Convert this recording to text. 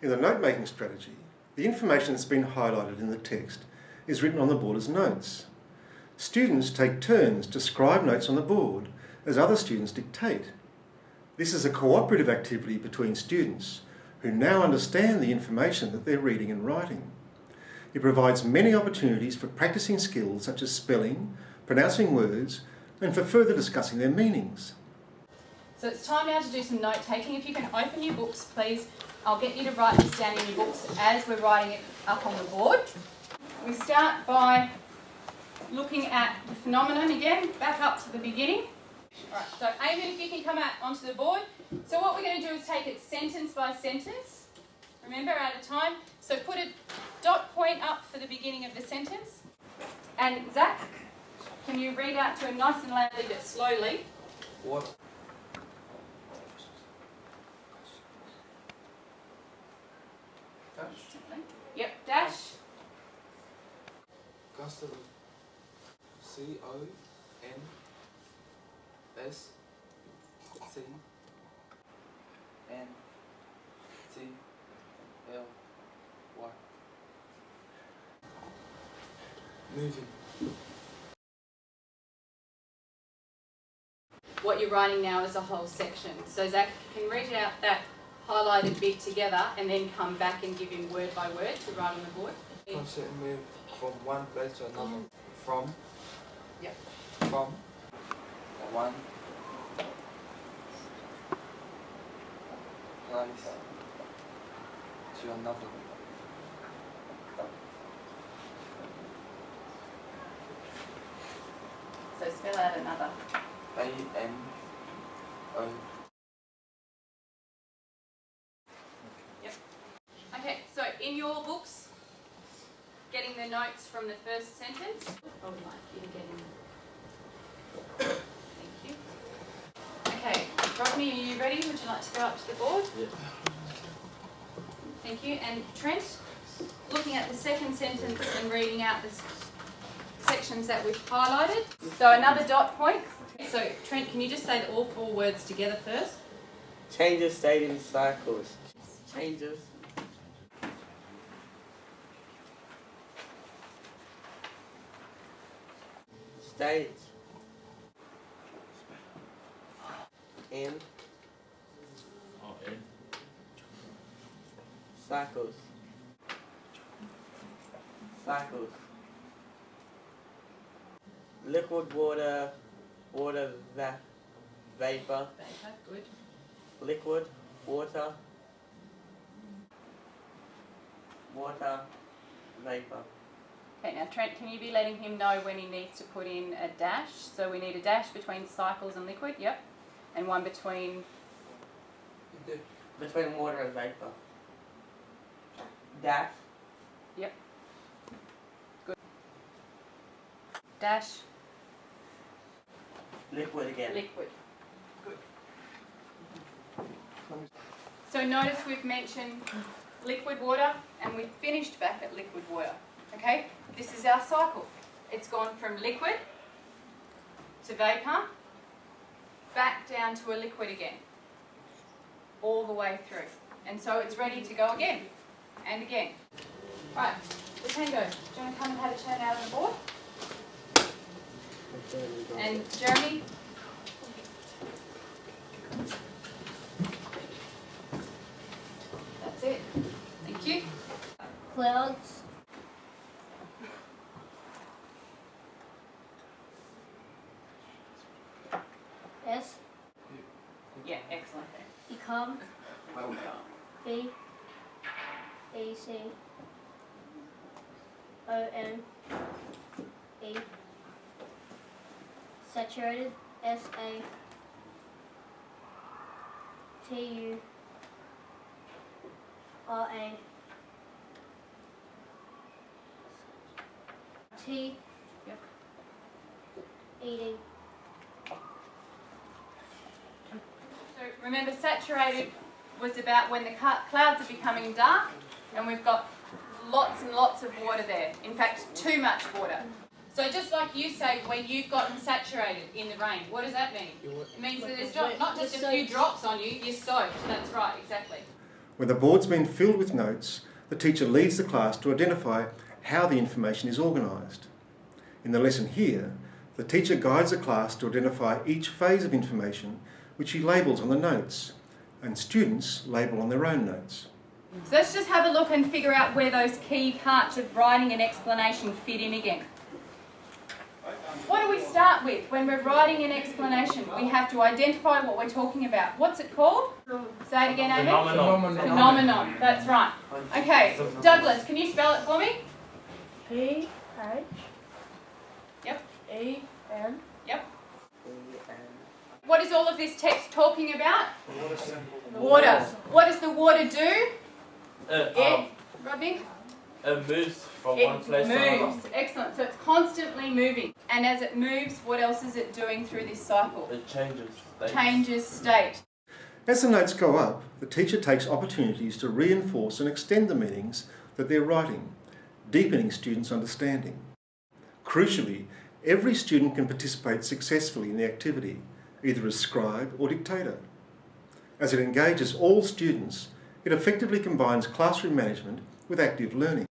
In the note-making strategy, the information that's been highlighted in the text is written on the board as notes. Students take turns to scribe notes on the board as other students dictate. This is a cooperative activity between students who now understand the information that they're reading and writing. It provides many opportunities for practicing skills such as spelling, pronouncing words, and for further discussing their meanings. So it's time now to do some note taking. If you can open your books, please. I'll get you to write this down in your books as we're writing it up on the board. We start by looking at the phenomenon again, back up to the beginning. All right, so Eamon, if you can come out onto the board. So what we're going to do is take it sentence by sentence. Remember, out of time. So put a dot point up for the beginning of the sentence. And Zach, can you read out to him nice and loudly but slowly? What? Dash. Yep, dash. Custody. CONSTLY. Moving. What you're writing now is a whole section. So Zach can read out that highlighted bit together and then come back and give him word by word to write on the board. Constantly move from one place to another. From. Yep. From. One. Place to another. So spell out another. ANO. Yep. Okay, so in your books, getting the notes from the first sentence. I would like you to get in. Thank you. Okay, Rodney, are you ready? Would you like to go up to the board? Yeah. Thank you. And Trent, looking at the second sentence and reading out the sections that we've highlighted. So another dot point. So Trent, can you just say all four words together first? Changes, stating, cycles. Changes. States. In. Cycles. Cycles. Liquid water, water vapor. Vapor, good. Liquid, water, water, vapor. Okay, now Trent, can you be letting him know when he needs to put in a dash? So we need a dash between cycles and liquid, yep. And one between... Between water and vapor. Dash. Yep. Good. Dash. Liquid again. Liquid. Good. So notice we've mentioned liquid water and we've finished back at liquid water. Okay? This is our cycle. It's gone from liquid to vapour, back down to a liquid again. All the way through. And so it's ready to go again. And again. Right, Lutango, do you want to come and have a turn out on the board? And Jeremy? That's it. Thank you. Clouds. S. Yeah, excellent. Become. Well done. B. A. C. O. N. E. Saturated. S. A. T. U. R. A. T. Yep. E. D. So remember, saturated was about when the clouds are becoming dark and we've got lots and lots of water there. In fact, too much water. So just like you say, when you've gotten saturated in the rain, what does that mean? It means that there's not just a few drops on you, you're soaked. That's right, exactly. When the board's been filled with notes, the teacher leads the class to identify how the information is organised. In the lesson here, the teacher guides the class to identify each phase of information which he labels on the notes, and students label on their own notes. So let's just have a look and figure out where those key parts of writing an explanation fit in again. What do we start with when we're writing an explanation? We have to identify what we're talking about. What's it called? Say it again, Amy. Phenomenon. That's right. Okay, Douglas, can you spell it for me? P H. Yep. E N. Yep. E-N. What is all of this text talking about? Water. What does the water do? Rodney? It moves from one place to another. Moves. Excellent. So it's constantly moving. And as it moves, what else is it doing through this cycle? It changes state. Changes state. As the notes go up, the teacher takes opportunities to reinforce and extend the meanings that they're writing, deepening students' understanding. Crucially, every student can participate successfully in the activity, either as scribe or dictator. As it engages all students, it effectively combines classroom management with active learning.